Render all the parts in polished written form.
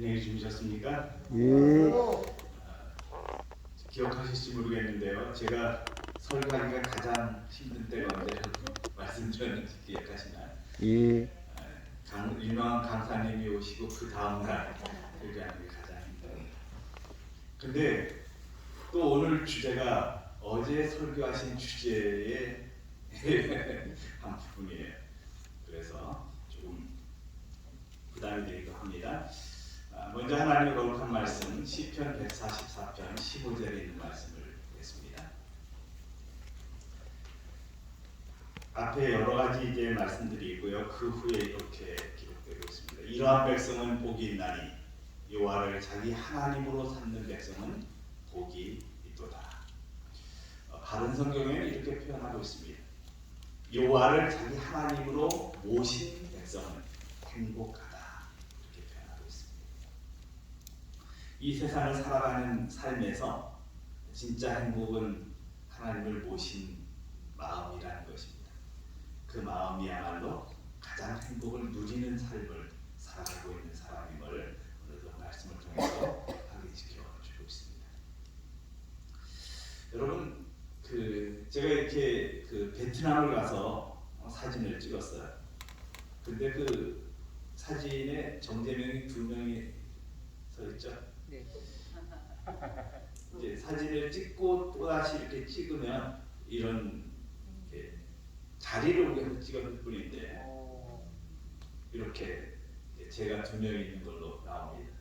안녕히 주무셨습니까? 예. 기억하실지 모르겠는데요. 제가 설교하기가 가장 힘든 때가 언제라고 말씀드렸는지 기억하시나요? 예. 유명한 강사님이 오시고 그 다음날 설교하는 게 가장 힘들어요. 근데 또 오늘 주제가 어제 설교하신 주제의 한 부분이에요. 그래서 조금 부담이 되기도 합니다. 먼저 하나님의 거룩한 말씀 시편 144편 15절에 있는 말씀을 보겠습니다. 앞에 여러 가지 이제 말씀들이 있고요. 그 후에 이렇게 기록되고 있습니다. 이러한 백성은 복이 있나니 여호와를 자기 하나님으로 삼는 백성은 복이 있도다. 바른 성경에는 이렇게 표현하고 있습니다. 여호와를 자기 하나님으로 모신 백성은 행복하다. 이렇게 표현하고 있습니다. 이 세상을 살아가는 삶에서 진짜 행복은 하나님을 모신 마음이라는 것입니다. 그 마음이야말로 가장 행복을 누리는 삶을 살아가고 있는 사람임을 오늘도 말씀을 통해서 확인시켜 주고 있습니다. 여러분, 제가 이렇게 베트남을 가서 사진을 찍었어요. 근데 그 사진에 정재명이 2명이 서 있죠. 네. 이제 사진을 찍고 또 다시 이렇게 찍으면 이런 자리를 우리가 찍었을 뿐인데 이렇게 제가 2명이 있는 걸로 나옵니다.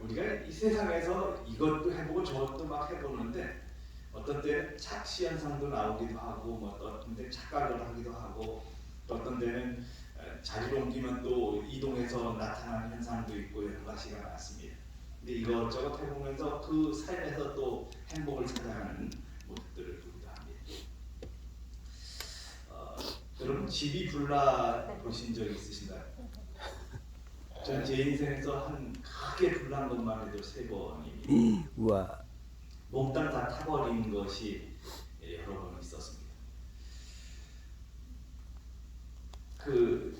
우리가 이 세상에서 이것도 해보고 저것도 막 해보는데 어떤 때는 착시 현상도 나오기도 하고 뭐 어떤 때 착각을 하기도 하고 또 어떤 때는 자리를 옮기면 또 이동해서 나타나는 현상도 있고 여러 가지가 많습니다. 근데 이것저것 해보면서 그 삶에서 또 행복을 찾아가는 모습들을 보기도 합니다. 여러분 집이 불나 보신 적 있으신가요? 전 제 인생에서 한 크게 불난 것만 해도 3번입니다. 우와. 몽땅 다 타버린 것이 여러 번 있었습니다.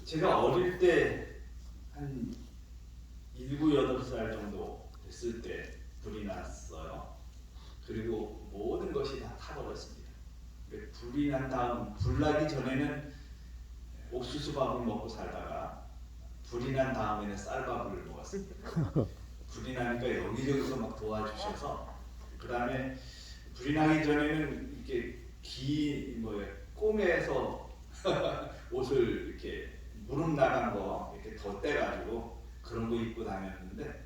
제가 어릴 때 한 7, 8살 정도 됐을 때 불이 났어요. 그리고 모든 것이 다 타버렸습니다. 불이 난 다음, 불 나기 전에는 옥수수밥을 먹고 살다가 불이 난 다음에는 쌀밥을 먹었습니다. 불이 나니까 여기저기서 막 도와주셔서 그 다음에 불이 나기 전에는 이렇게 꼼에서 옷을 이렇게 무릎 나간 거 이렇게 덧대가지고 그런 거 입고 다녔는데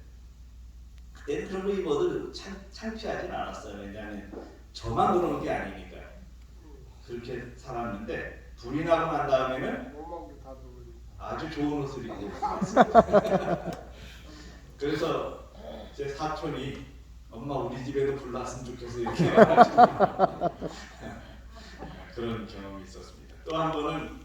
그때는 그런 거 입어도 창피하진 않았어요. 왜냐하면 저만 그런 게 아니니까요. 그렇게 살았는데 불이 나고 난 다음에는 아주 좋은 옷을 입고 살았습니다. 그래서 제 사촌이 엄마 우리 집에도 불 났으면 좋겠어 이렇게 그런 경험이 있었습니다. 또 한 번은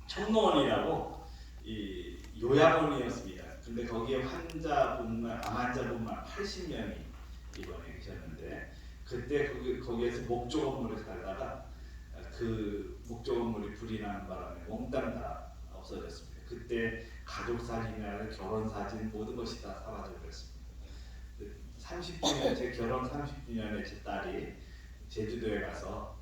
청로원이라고 이 요양원이었습니다. 근데 거기에 암환자분만 80명이 입원해 계셨는데 그때 거기에서 목조 건물에 살다가 그 목조 건물이 불이 나는 바람에 몽땅 다 없어졌습니다. 그때 가족 사진이나 결혼 사진 모든 것이 다 사라져 버렸습니다. 30주년 제 결혼 30주년에 제 딸이 제주도에 가서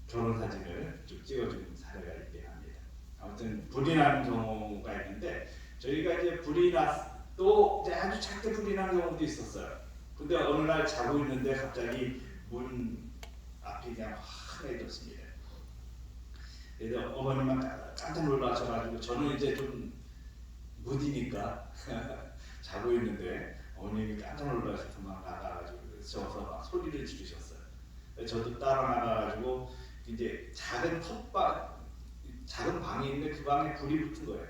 결혼 사진을 좀 찍어준 사례가 있긴 합니다. 아무튼 불이 나는 경우가 있는데 저희가 이제 불이 또 이제 아주 작게 불이 나는 경우도 있었어요. 근데 어느 날 자고 있는데 갑자기 문 앞이 그냥 환해졌습니다. 그래서 어머님만 깜짝 놀라셔가지고 저는 이제 좀 무디니까 자고 있는데 어머님이 깜짝 놀라셔서 막 나가가지고 저서 막 소리를 지르셨어요. 저도 따라 나가가지고 이제 작은 방이 있는데 그 방에 불이 붙은 거예요.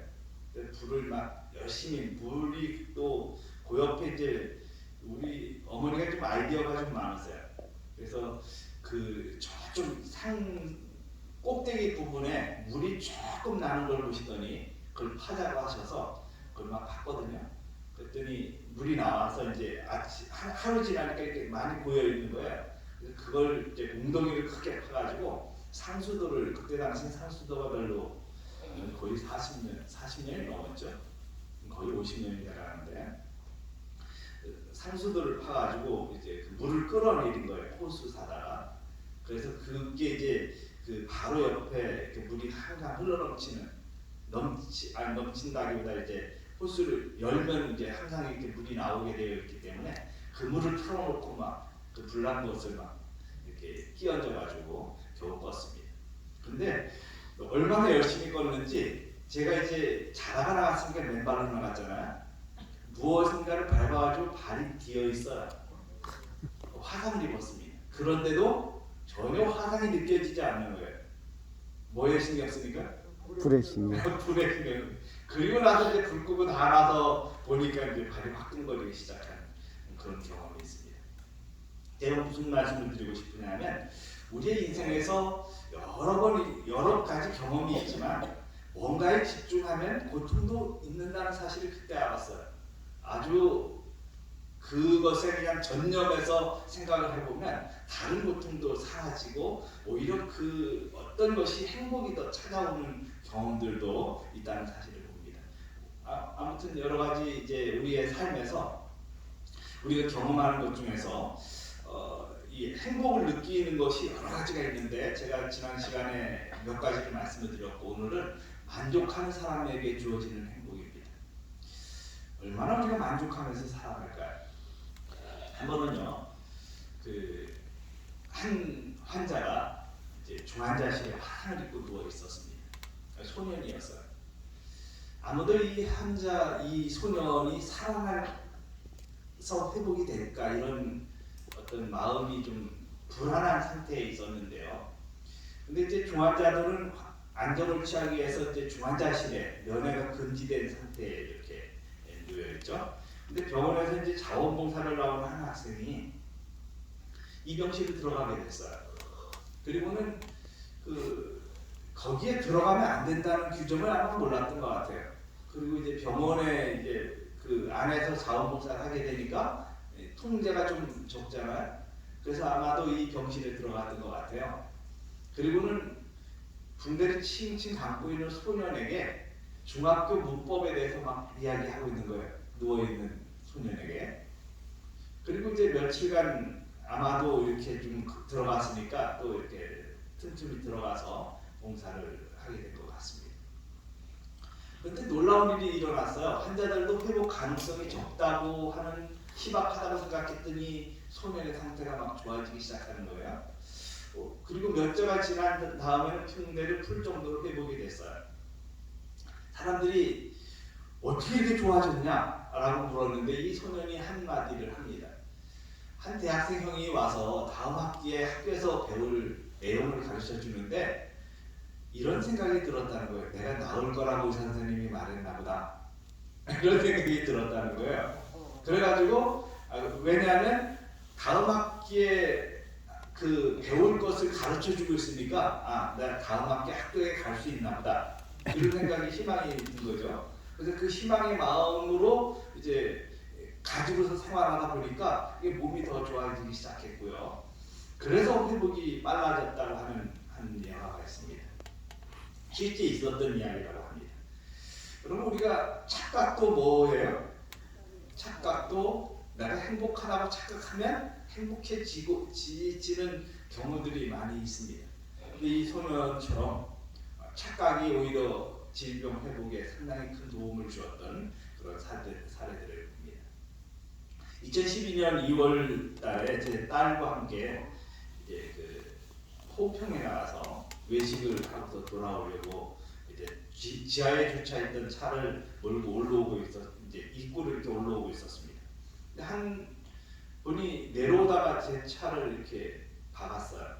불을 막 열심히 물이 또 그 옆에 이제 우리 어머니가 좀 아이디어가 좀 많으세요. 그래서 좀 꼭대기 부분에 물이 조금 나는 걸 보시더니 그걸 파자고 하셔서 그걸 막 팠거든요. 그랬더니 물이 나와서 이제 하루 지나니까 이렇게 많이 고여 있는 거예요. 그래서 그걸 이제 웅덩이를 크게 파가지고 상수도를 그때 당시 상수도가 별로 거의 거의 40년이 넘었죠. 거의 50년이 돼가는데 상수들을 파가지고 이제 그 물을 끌어내린 거예요. 호수 사다가. 그래서 그게 이제 그 바로 옆에 이렇게 물이 항상 흘러넘치는 넘친다기보다 이제 호수를 열면 이제 항상 이렇게 물이 나오게 되어 있기 때문에 그 물을 틀어놓고 막 그 불난 것을 막 이렇게 끼얹어가지고 겨우 껐습니다. 근데 얼마나 열심히 껐는지 제가 이제 자다가 나갔으니까 맨발로 나갔잖아요. 무엇인가를 밟아가지고 발이 뒤어 있어요. 화상을 입었습니다. 그런데도 전혀 화상이 느껴지지 않는 거예요. 뭐에 신경 쓰니까? 불에 신경. 불에 신경. 그리고 나서 이제 불 끄고 나가서 보니까 이제 발이 확 뜬거리기 시작한 그런 경험이 있습니다. 제가 무슨 말씀을 드리고 싶으냐면 우리의 인생에서 여러 가지 경험이 있지만 뭔가에 집중하면 고통도 있는다는 사실을 그때 알았어요. 아주 그것에 그냥 전념해서 생각을 해보면 다른 고통도 사라지고 오히려 그 어떤 것이 행복이 더 찾아오는 경험들도 있다는 사실을 봅니다. 아무튼 여러 가지 이제 우리의 삶에서 우리가 경험하는 것 중에서 이 행복을 느끼는 것이 여러 가지가 있는데 제가 지난 시간에 몇 가지를 말씀을 드렸고 오늘은 만족하는 사람에게 주어지는 행복입니다. 얼마나 우리가 만족하면서 살아갈까요? 한 번은요, 한 환자가 이제 중환자실에 화상을 입고 누워 있었습니다. 소년이었어요. 아무도 이 소년이 살아나서 회복이 될까 이런 어떤 마음이 좀 불안한 상태에 있었는데요. 근데 이제 중환자들은 안정을 취하기 위해서 이제 중환자실에 면회가 금지된 상태에 이렇게 놓여 있죠. 근데 병원에서 이제 자원봉사를 나오는 한 학생이 이 병실에 들어가게 됐어요. 그리고는 거기에 들어가면 안 된다는 규정을 아마 몰랐던 것 같아요. 그리고 이제 병원에 이제 그 안에서 자원봉사를 하게 되니까 통제가 좀 적잖아요. 그래서 아마도 이 병실에 들어갔던 것 같아요. 그리고는 붕대를 칭칭 감고 있는 소년에게 중학교 문법에 대해서 막 이야기하고 있는 거예요. 누워있는 소년에게. 그리고 이제 며칠간 아마도 이렇게 좀 들어갔으니까 또 이렇게 틈틈이 들어가서 봉사를 하게 된 것 같습니다. 그런데 놀라운 일이 일어났어요. 환자들도 회복 가능성이 적다고 하는 희박하다고 생각했더니 소년의 상태가 막 좋아지기 시작하는 거예요. 그리고 몇 주가 지난 다음에는 흉내를 풀 정도로 회복이 됐어요. 사람들이 어떻게 이렇게 좋아졌냐? 라고 물었는데 이 소년이 한마디를 합니다. 한 대학생 형이 와서 다음 학기에 학교에서 배울 내용을 가르쳐 주는데 이런 생각이 들었다는 거예요. 내가 나을 거라고 의사 선생님이 말했나 보다. 이런 생각이 들었다는 거예요. 그래가지고 왜냐하면 다음 학기에 그 배울 것을 가르쳐 주고 있으니까 내가 다음 학기 학교에 갈 수 있나 보다. 이런 생각이 희망이 든 거죠. 그래서 그 희망의 마음으로 이제 가지고서 생활하다 보니까 이게 몸이 더 좋아지기 시작했고요. 그래서 회복이 빨라졌다고 하는 예화가 있습니다. 실제 있었던 이야기라고 합니다. 그러면 우리가 착각도 뭐예요? 착각도 내가 행복하다고 착각하면 행복해지는 경우들이 많이 있습니다. 이 소년처럼 착각이 오히려 질병 회복에 상당히 큰 도움을 주었던 그런 사례들을 봅니다. 2012년 2월 달에 제 딸과 함께 이제 호평에 나가서 외식을 하고서 돌아오려고 이제 지하에 주차했던 차를 몰고 올라오고 이제 입구를 이렇게 올라오고 있었습니다. 근데 한 분이 내려오다가 제 차를 이렇게 박았어요.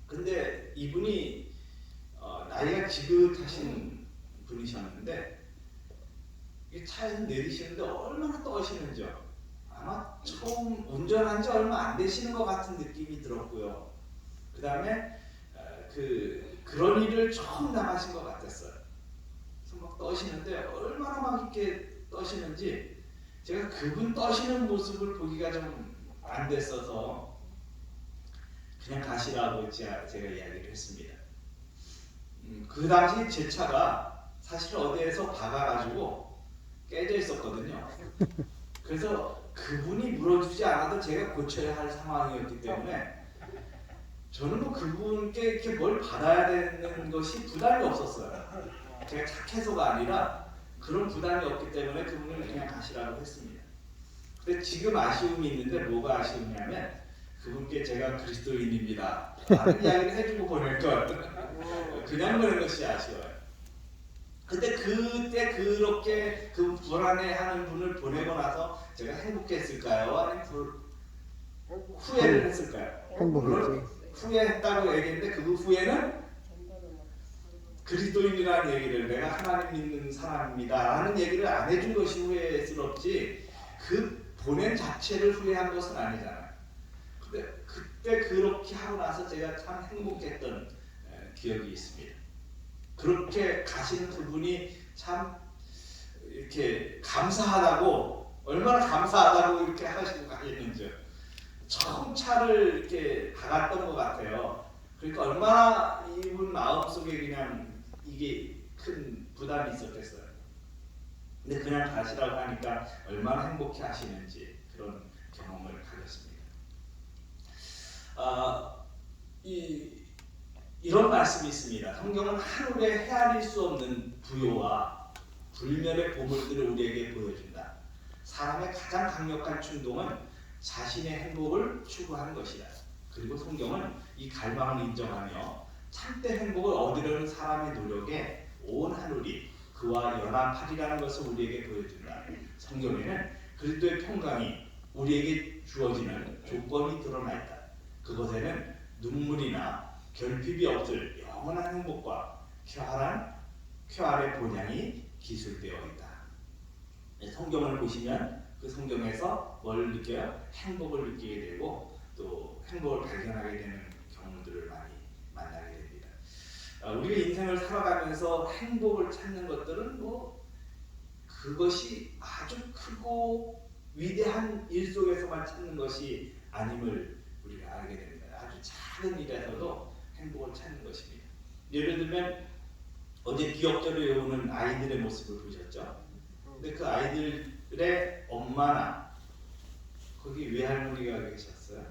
근데 이분이 나이가 지긋하신 분이셨는데 이 차에서 내리시는데 얼마나 떠시는지요. 아마 처음 운전한 지 얼마 안 되시는 것 같은 느낌이 들었고요. 그 다음에 그런 일을 처음 당하신 것 같았어요. 그래서 막 떠시는데 얼마나 막 이렇게 떠시는지 제가 그분 떠시는 모습을 보기가 좀 안 됐어서 그냥 가시라고 제가 이야기를 했습니다. 그 당시 제 차가 사실 어디에서 박아가지고 깨져 있었거든요. 그래서 그분이 물어주지 않아도 제가 고쳐야 할 상황이었기 때문에 저는 뭐 그분께 이렇게 뭘 받아야 되는 것이 부담이 없었어요. 제가 착해서가 아니라 그런 부담이 없기 때문에 그분을 그냥 가시라고 했습니다. 근데 지금 아쉬움이 있는데 뭐가 아쉬우냐면 그분께 제가 그리스도인입니다 라는 이야기를 해주고 보낼 걸 그냥 보낸 것이 아쉬워요. 근데 그때 그렇게 그 불안해하는 분을 보내고 나서 제가 행복했을까요? 아니면 후회를 했을까요? 행복했지. 후회했다고 얘기했는데 그 후회는 그리스도인이라는 얘기를 내가 하나님 믿는 사람입니다 라는 얘기를 안 해준 것이 후회스럽지 그 보낸 자체를 후회한 것은 아니잖아요. 근데 그때 그렇게 하고 나서 제가 참 행복했던 기억이 있습니다. 그렇게 가시는 그분이 참 이렇게 감사하다고 얼마나 감사하다고 이렇게 하시고 가셨는지 처음 차를 이렇게 박았던 것 같아요. 그러니까 얼마나 이분 마음속에 그냥 이게 큰 부담이 있었겠어요. 근데 그냥 가시라고 하니까 얼마나 행복해 하시는지 그런 경험을 가졌습니다. 이런 말씀이 있습니다. 성경은 하늘에 헤아릴 수 없는 부요와 불멸의 보물들을 우리에게 보여준다. 사람의 가장 강력한 충동은 자신의 행복을 추구하는 것이다. 그리고 성경은 이 갈망을 인정하며 참된 행복을 얻으려는 사람의 노력에 온 하늘이 그와 연합하리라는 것을 우리에게 보여준다. 성경에는 그리스도의 평강이 우리에게 주어지는 조건이 드러나 있다. 그것에는 눈물이나 결핍이 없을 영원한 행복과 쾌활의 본향이 기술되어 있다. 성경을 보시면 그 성경에서 뭘 느껴요? 행복을 느끼게 되고 또 행복을 발견하게 되는 경우들을 많이 만나게 됩니다. 우리가 인생을 살아가면서 행복을 찾는 것들은 뭐 그것이 아주 크고 위대한 일 속에서만 찾는 것이 아님을 우리가 알게 됩니다. 아주 작은 일에서도 행복을 찾는 것입니다. 예를 들면 어제 기억절을 외우는 아이들의 모습을 보셨죠? 근데 그 아이들의 엄마나 거기 외할머니가 계셨어요.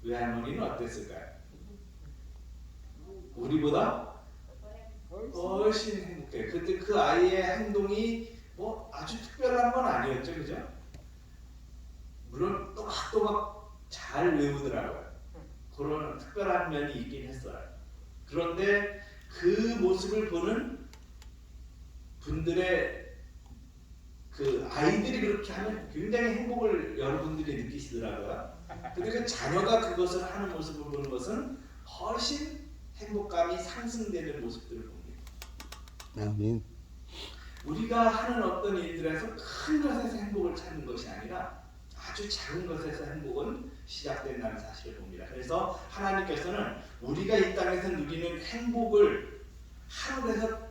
외할머니는 어땠을까요? 우리보다 훨씬 행복해요. 그때 그 아이의 행동이 뭐 아주 특별한 건 아니었죠, 그죠? 물론 또박또박 잘 외우더라고요. 그런 특별한 면이 있긴 했어요. 그런데 그 모습을 보는 분들의 그 아이들이 그렇게 하면 굉장히 행복을 여러분들이 느끼시더라고요. 근데 그 자녀가 그것을 하는 모습을 보는 것은 훨씬 행복감이 상승되는 모습들을 봅니다. 아멘. 우리가 하는 어떤 일들에서 큰 것에서 행복을 찾는 것이 아니라 아주 작은 것에서 행복은 시작된다는 사실을 봅니다. 그래서 하나님께서는 우리가 이 땅에서 누리는 행복을 하늘에서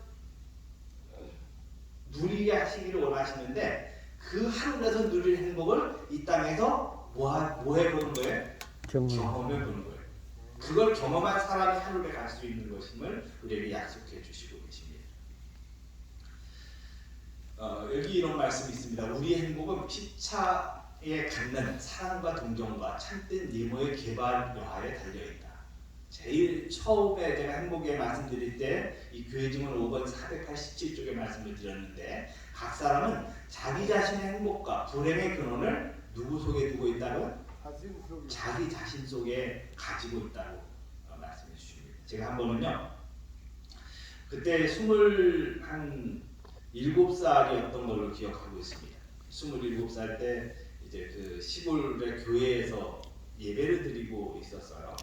누리게 하시기를 원하시는데 그 하늘에서 누릴 행복을 이 땅에서 뭐 해보는 거예요? 경험해 보는 거예요. 그걸 경험한 사람이 하늘에 갈 수 있는 것임을 우리에게 약속해 주시고 계십니다. 여기 이런 말씀이 있습니다. 우리의 행복은 피차에 갖는 사랑과 동정과 참된 예모의 개발 여하에 달려있다. 제일 처음에 제가 행복에 말씀드릴 때 이 교회증언 5번 487쪽에 말씀을 드렸는데 각 사람은 자기 자신의 행복과 불행의 근원을 누구 속에 두고 있다고? 자기 자신 속에 가지고 있다고 말씀해 주십니다. 제가 한 번은요 그때 27살이었던 걸로 기억하고 있습니다. 27살 때 이제 그 시골의 교회에서 예배를 드리고 있었어요.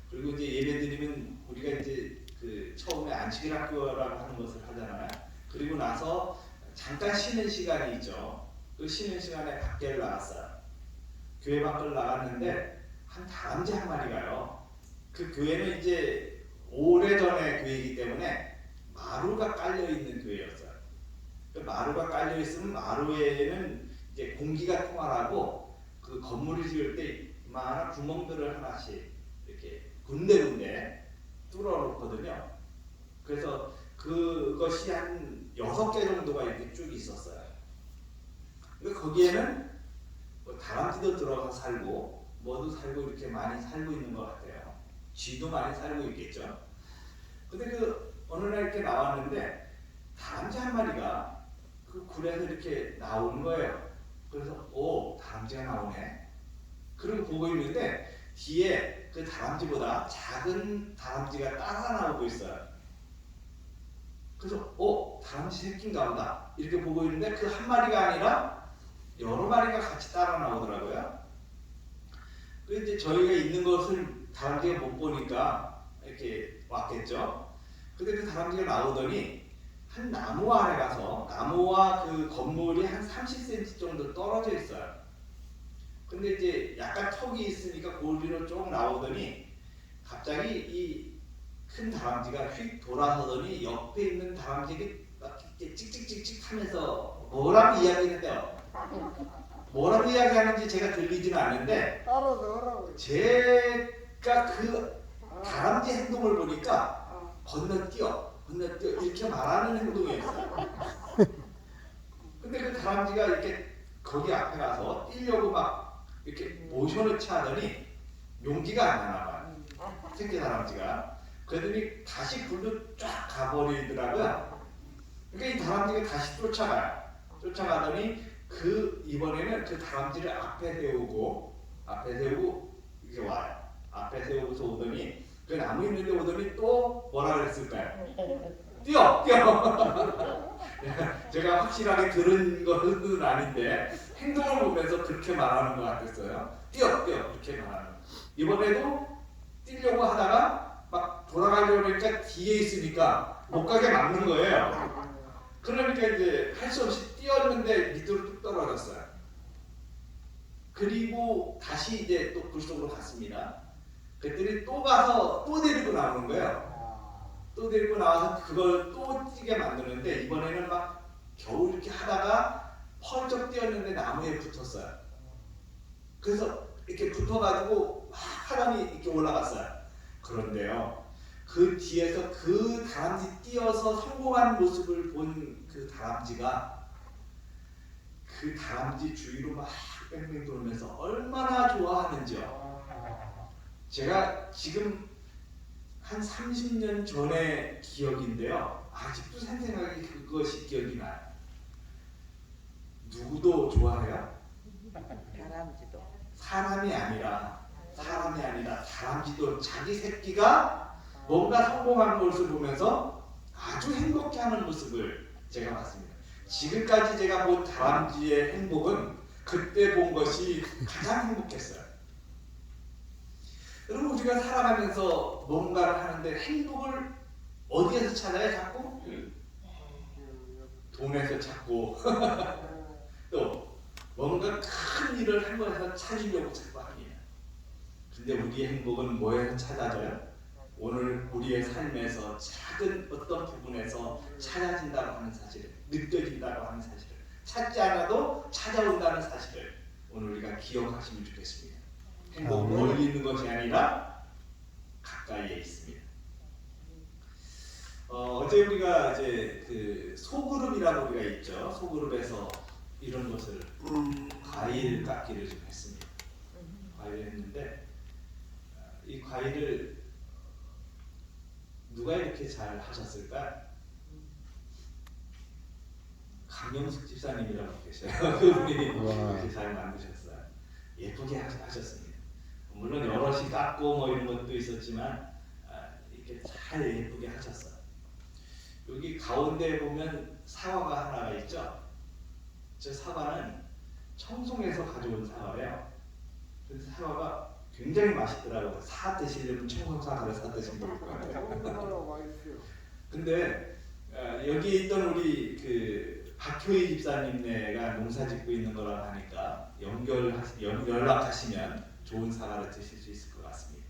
그리고 이제 예배 드리면 우리가 이제 그 처음에 안식일 학교라고 하는 것을 하잖아요. 그리고 나서 잠깐 쉬는 시간이 있죠. 그 쉬는 시간에 밖에 나갔어요. 교회 밖을 나갔는데 한 다람쥐 한 마리가요. 그 교회는 이제 오래전의 교회이기 때문에 마루가 깔려 있는 교회였어요. 그 마루가 깔려 있으면 마루에는 이제 공기가 통하라고 그 건물을 지을 때 이만한 구멍들을 하나씩 이렇게 군데군데 뚫어 놓거든요. 그래서 그것이 한 6개 정도가 이렇게 쭉 있었어요. 그러니까 거기에는 뭐 다람쥐도 들어가 살고 뭐도 살고 이렇게 많이 살고 있는 것 같아요. 쥐도 많이 살고 있겠죠. 근데 그 어느 날 이렇게 나왔는데 다람쥐 한 마리가 그 굴에서 이렇게 나오는 거예요. 그래서 오, 다람쥐가 나오네. 그리고 보고 있는데 뒤에 그 다람쥐보다 작은 다람쥐가 따라 나오고 있어요. 그래서 다람쥐 새끼인가 보다 이렇게 보고 있는데 그 한 마리가 아니라 여러 마리가 같이 따라 나오더라고요. 그 이제 저희가 있는 것을 다람쥐가 못 보니까 이렇게 왔겠죠. 근데 그 다람쥐가 나오더니 한 나무 아래 가서 나무와 그 건물이 한 30cm 정도 떨어져 있어요. 근데 이제 약간 턱이 있으니까 골비로 쭉 나오더니 갑자기 이 큰 다람쥐가 휙 돌아서더니 옆에 있는 다람쥐에게 막 이렇게 찍찍찍찍 하면서 뭐라고 이야기했는데요. 뭐라고 이야기하는지 제가 들리지는 않는데 제가 그 다람쥐 행동을 보니까 건너뛰어 이렇게 말하는 행동이었어요. 근데 그 다람쥐가 이렇게 거기 앞에 가서 뛰려고 막 이렇게 모션을 취하더니 용기가 안 나나 봐요. 새끼 다람쥐가. 그러더니 다시 굴로 쫙 가버리더라고요. 그러니까 이 다람쥐가 다시 쫓아가요. 쫓아가더니 이번에는 그 다람쥐를 앞에 세우고 이렇게 와요. 앞에 세우고서 오더니 그 나무 있는데 오더니 또 뭐라 그랬을까요? 뛰어! 제가 확실하게 들은 것은 아닌데 행동을 보면서 그렇게 말하는 것 같았어요. 뛰어! 이렇게 말하는 거예요. 이번에도 뛰려고 하다가 막 돌아가려고 하니까 뒤에 있으니까 못 가게 막는 거예요. 그러니까 이제 할 수 없이 뛰었는데 밑으로 뚝 떨어졌어요. 그리고 다시 이제 또 굴 속으로 갔습니다. 그랬더니 또 가서 또 데리고 나오는 거예요. 또 데리고 나와서 그걸 또 뛰게 만드는데 이번에는 막 겨우 이렇게 하다가 펄쩍 뛰었는데 나무에 붙었어요. 그래서 이렇게 붙어가지고 막 하더니 이렇게 올라갔어요. 그런데요, 그 뒤에서 그 다람쥐 뛰어서 성공한 모습을 본 그 다람쥐가 그 다람쥐 주위로 막 뺑뺑 돌면서 얼마나 좋아하는지요. 제가 지금 한 30년 전의 기억인데요. 아직도 생생하게 그것이 기억이 나요. 누구도 좋아해요? 다람쥐도. 사람이 아니라 다람쥐도 자기 새끼가 뭔가 성공하는 것을 보면서 아주 행복해하는 모습을 제가 봤습니다. 지금까지 제가 본 다람쥐의 행복은 그때 본 것이 가장 행복했어요. 여러분, 우리가 살아가면서 뭔가를 하는데 행복을 어디에서 찾아요? 자꾸? 돈에서 찾고 또 뭔가 큰 일을 한 거에서 찾으려고 자꾸 합니다. 근데 우리의 행복은 뭐에서 찾아져요? 오늘 우리의 삶에서 작은 어떤 부분에서 찾아진다고 하는 사실을, 느껴진다고 하는 사실을, 찾지 않아도 찾아온다는 사실을 오늘 우리가 기억하시면 좋겠습니다. 행복은 멀리 있는 것이 아니라 가까이에 있습니다. 어제 우리가 이제 그 소그룹이라고 우리가 있죠. 소그룹에서 이런 것을 과일 깎기를 좀 했습니다. 과일을 했는데 이 과일을 누가 이렇게 잘 하셨을까? 강영숙 집사님이라고 계셔요. 그분이 이렇게 잘 만드셨어요. 예쁘게 하셨습니다. 물론 여럿이 깎고 뭐 이런 것도 있었지만 이렇게 잘 예쁘게 하셨어요. 여기 가운데 보면 사과가 하나가 있죠. 저 사과는 청송에서 가져온 사과예요. 그래서 사과가 굉장히 맛있더라고요. 사 드시려면 청송 사과를 사 드시면 좋을 것 같아요. 근데 여기 있던 우리 그 박효희 집사님네가 농사 짓고 있는 거라 하니까 연락하시면 좋은 사과를 드실 수 있을 것 같습니다.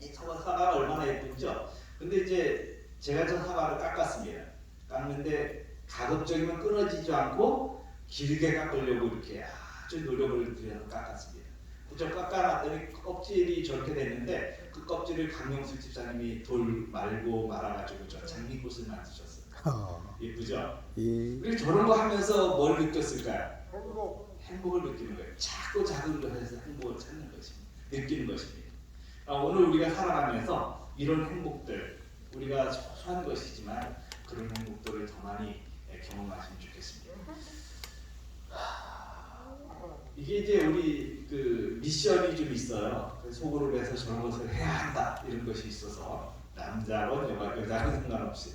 이 사과가 얼마나 예쁜죠? 근데 이제 제가 저 사과를 깎았습니다. 깎는데 가급적이면 끊어지지 않고 길게 깎으려고 이렇게 아주 노력을 들여서 깎았습니다. 그저 깎아놨더니 껍질이 저렇게 됐는데 그 껍질을 강명수 집사님이 돌 말고 말아가지고 저 장미꽃을 만드셨어요. 예쁘죠? 예. 우리 저런 거 하면서 뭘 느꼈을까요? 행복을 느끼는 거예요. 작고 작은 것에서 행복을 찾는 것입니다. 느끼는 것입니다. 오늘 우리가 살아가면서 이런 행복들, 우리가 소소한 것이지만 그런 행복들을 더 많이 경험하시면 좋겠습니다. 이게 이제 우리 그 미션이 좀 있어요. 속으로 해서 저런 것을 해야 한다 이런 것이 있어서 남자건 여자건 상관없이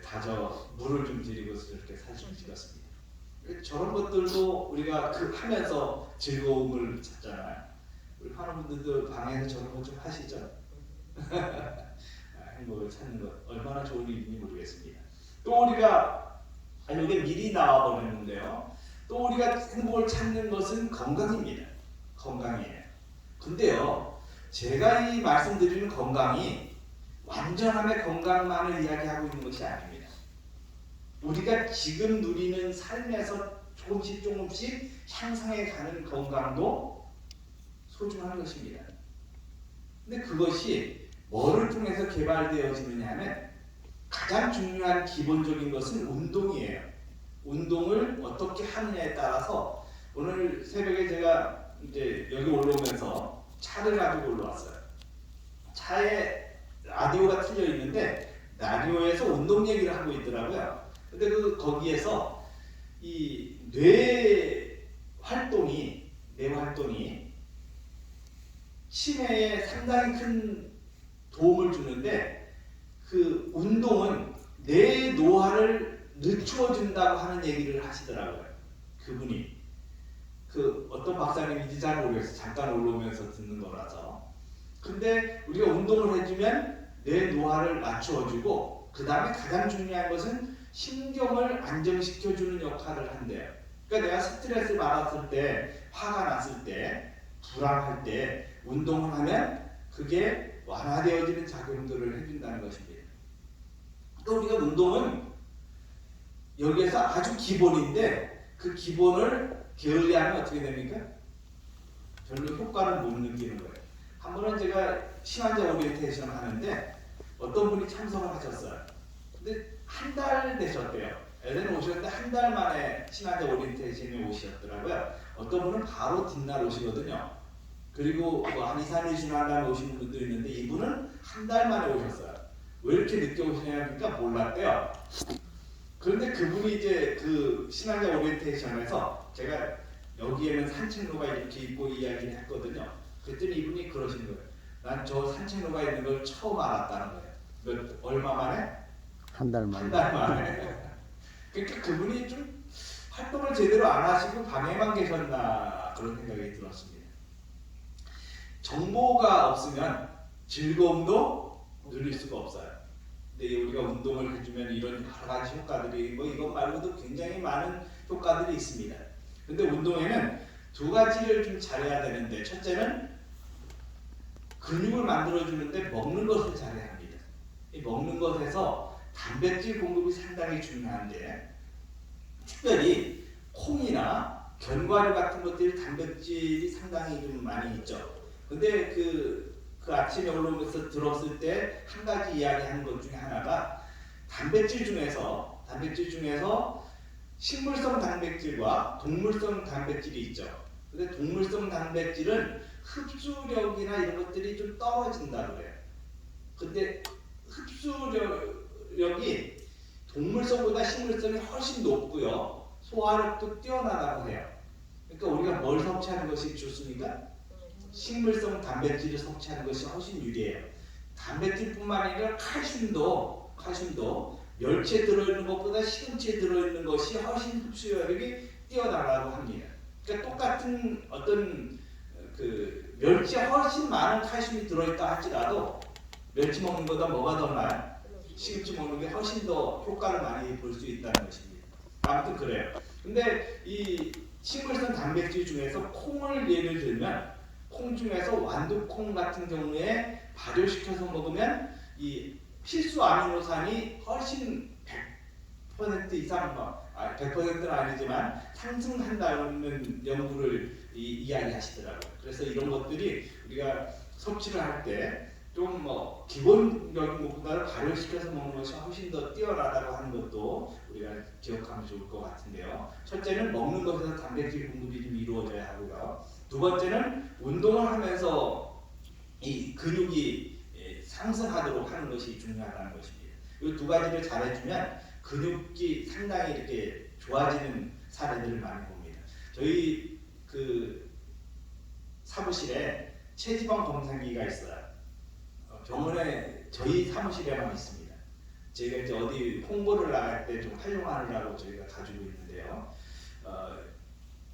다저 물을 좀 드리고서 이렇게 사진을 찍었습니다. 저런 것들도 우리가 그 하면서 즐거움을 찾잖아요. 우리 환우분들도 방에서 저런 것 좀 하시죠? 행복을 찾는 것 얼마나 좋은 일인지 모르겠습니다. 또 우리가 이게 미리 나와 버렸는데요. 또 우리가 행복을 찾는 것은 건강입니다. 건강이에요. 근데요, 제가 이 말씀드리는 건강이 완전함의 건강만을 이야기하고 있는 것이 아닙니다. 우리가 지금 누리는 삶에서 조금씩 조금씩 향상해 가는 건강도 소중한 것입니다. 근데 그것이 뭐를 통해서 개발되어지느냐 하면 가장 중요한 기본적인 것은 운동이에요. 운동을 어떻게 하느냐에 따라서 오늘 새벽에 제가 이제 여기 올라오면서 차를 가지고 올라왔어요. 차에 라디오가 틀려 있는데 라디오에서 운동 얘기를 하고 있더라고요. 근데 거기에서 이 뇌 활동이 치매에 상당히 큰 도움을 주는데 그 운동은 뇌 노화를 늦추어 준다고 하는 얘기를 하시더라고요. 그분이 그 어떤 박사님인지 잘 모르겠어요. 잠깐 올라오면서 듣는 거라서. 근데 우리가 운동을 해주면 뇌 노화를 낮추어주고 그 다음에 가장 중요한 것은 신경을 안정시켜주는 역할을 한대요. 그러니까 내가 스트레스 받았을 때, 화가 났을 때, 불안할 때 운동을 하면 그게 완화되어지는 작용들을 해준다는 것입니다. 또 우리가 운동은 여기에서 아주 기본인데 그 기본을 게을리하면 어떻게 됩니까? 별로 효과를 못 느끼는 거예요. 한 번은 제가 신환자 오리엔테이션 하는데 어떤 분이 참석을 하셨어요. 근데 한 달 되셨대요. 에덴 오셨는데 한 달 만에 신환자 오리엔테이션에 오셨더라고요. 어떤 분은 바로 뒷날 오시거든요. 그리고 한 2, 3일 지난 다음에 오신 분도 있는데 이분은 한 달 만에 오셨어요. 왜 이렇게 늦게 오시냐니까 몰랐대요. 그런데 그분이 이제 그 신앙자 오리엔테이션에서 제가 여기에는 산책로가 이렇게 있고 이야기를 했거든요. 그랬더니 이분이 그러신 거예요. 난 저 산책로가 있는 걸 처음 알았다는 거예요. 얼마 만에? 한 달 만에. 한 달 만에. 그러니까 그분이 좀 활동을 제대로 안 하시고 방에만 계셨나 그런 생각이 들었습니다. 정보가 없으면 즐거움도 누릴 수가 없어요. 근데 우리가 운동을 해주면 이런 여러 가지 효과들이 이것 말고도 굉장히 많은 효과들이 있습니다. 근데 운동에는 두 가지를 좀 잘해야 되는데 첫째는 근육을 만들어주는데 먹는 것을 잘해야 합니다. 이 먹는 것에서 단백질 공급이 상당히 중요한데 특별히 콩이나 견과류 같은 것들이 단백질이 상당히 좀 많이 있죠. 근데 그 아침에 올라오면서 들었을 때 한 가지 이야기하는 것 중에 하나가 단백질 중에서 식물성 단백질과 동물성 단백질이 있죠. 근데 동물성 단백질은 흡수력이나 이런 것들이 좀 떨어진다고 그래요. 근데 흡수력이 동물성보다 식물성이 훨씬 높고요. 소화력도 뛰어나다고 해요. 그러니까 우리가 뭘 섭취하는 것이 좋습니까? 식물성 단백질을 섭취하는 것이 훨씬 유리해요. 단백질뿐만 아니라 칼슘도 멸치에 들어있는 것보다 시금치에 들어있는 것이 훨씬 흡수력이 뛰어나다고 합니다. 그러니까 똑같은 어떤 그 멸치에 훨씬 많은 칼슘이 들어있다 할지라도 멸치 먹는 것보다 뭐가 더 나아요? 시금치 먹는 게 훨씬 더 효과를 많이 볼 수 있다는 것입니다. 아무튼 그래요. 근데 이 식물성 단백질 중에서 콩을 예를 들면 콩 중에서 완두콩 같은 경우에 발효시켜서 먹으면 이 필수 아미노산이 훨씬 100% 이상 100%는 아니지만 상승한다는 연구를 이야기하시더라고요. 그래서 이런 것들이 우리가 섭취를 할 때 좀 뭐 기본적인 것보다는 발효시켜서 먹는 것이 훨씬 더 뛰어나다고 하는 것도 우리가 기억하면 좋을 것 같은데요. 첫째는 먹는 것에서 단백질 공급이 좀 이루어져야 하고요. 두 번째는 운동을 하면서 이 근육이 상승하도록 하는 것이 중요하다는 것입니다. 이 두 가지를 잘해주면 근육이 상당히 이렇게 좋아지는 사례들을 많이 봅니다. 저희 그 사무실에 체지방 검사기가 있어요. 병원에 저희 사무실에만 있습니다. 저희가 이제 어디 홍보를 나갈 때 좀 활용하느라고 저희가 가지고 있는데요.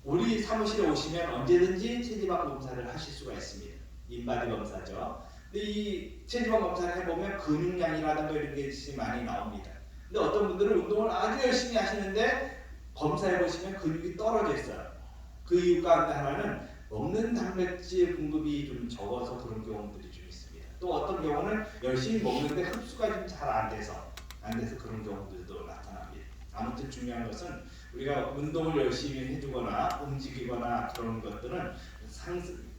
우리 사무실에 오시면 언제든지 체지방 검사를 하실 수가 있습니다. 인바디 검사죠. 근데 이 체지방 검사를 해보면 근육량이라든가 이런 게 많이 나옵니다. 근데 어떤 분들은 운동을 아주 열심히 하시는데 검사해보시면 근육이 떨어져 있어요. 그 이유 가운데 하나는 먹는 단백질 공급이 좀 적어서 그런 경우들이 좀 있습니다. 또 어떤 경우는 열심히 먹는데 흡수가 좀 잘 안 돼서 그런 경우들도 나타납니다. 아무튼 중요한 것은 우리가 운동을 열심히 해주거나 움직이거나 그런 것들은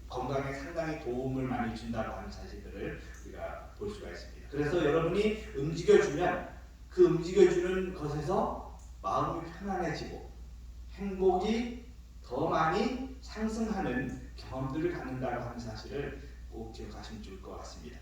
건강에 상당히 도움을 많이 준다고 하는 사실들을 우리가 볼 수가 있습니다. 그래서 여러분이 움직여주면 그 움직여주는 것에서 마음이 편안해지고 행복이 더 많이 상승하는 경험들을 갖는다고 하는 사실을 꼭 기억하시면 좋을 것 같습니다.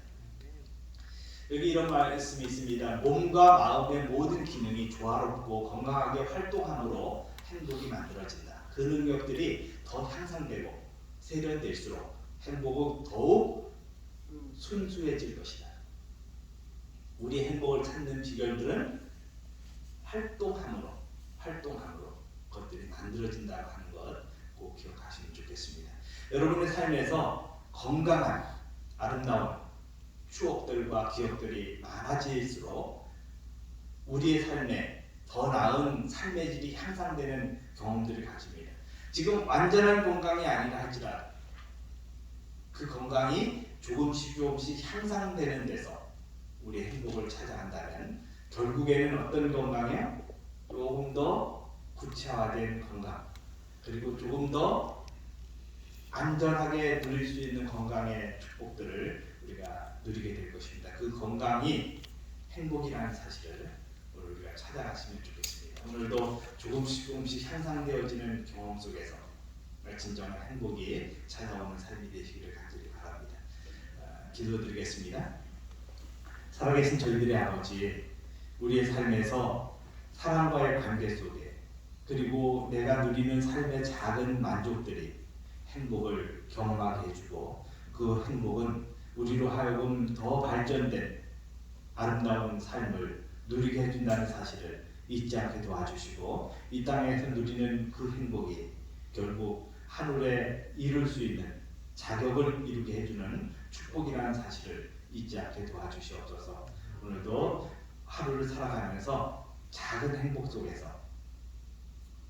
여기 이런 말씀이 있습니다. 몸과 마음의 모든 기능이 조화롭고 건강하게 활동함으로 행복이 만들어진다. 그 능력들이 더 향상되고 세련될수록 행복은 더욱 순수해질 것이다. 우리 행복을 찾는 비결들은 활동함으로 그것들이 만들어진다고 하는 것 꼭 기억하시면 좋겠습니다. 여러분의 삶에서 건강한 아름다운 추억들과 기억들이 많아질수록 우리의 삶에 더 나은 삶의 질이 향상되는 경험들을 가집니다. 지금 완전한 건강이 아니라 할지라도 그 건강이 조금씩 향상되는 데서 우리의 행복을 찾아간다면 결국에는 어떤 건강이요? 조금 더 구체화된 건강, 그리고 조금 더 안전하게 누릴 수 있는 건강의 축복들을 우리가 누리게 될 것입니다. 그 건강이 행복이라는 사실을 오늘 우리가 찾아갔으면 좋겠습니다. 오늘도 조금씩 향상되어지는 경험 속에서 진정한 행복이 찾아오는 삶이 되시기를 간절히 바랍니다. 기도드리겠습니다. 살아계신 저희들의 아버지, 우리의 삶에서 사람과의 관계 속에 그리고 내가 누리는 삶의 작은 만족들이 행복을 경험하게 해주고 그 행복은 우리로 하여금 더 발전된 아름다운 삶을 누리게 해준다는 사실을 잊지 않게 도와주시고 이 땅에서 누리는 그 행복이 결국 하늘에 이룰 수 있는 자격을 이루게 해주는 축복이라는 사실을 잊지 않게 도와주시옵소서. 오늘도 하루를 살아가면서 작은 행복 속에서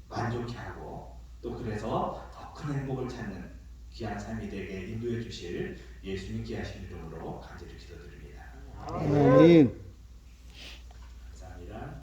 만족해하고 또 그래서 더 큰 행복을 찾는 귀한 삶이 되게 인도해 주실 예수님 귀하신 이름으로 간절히 기도드립니다. 아멘.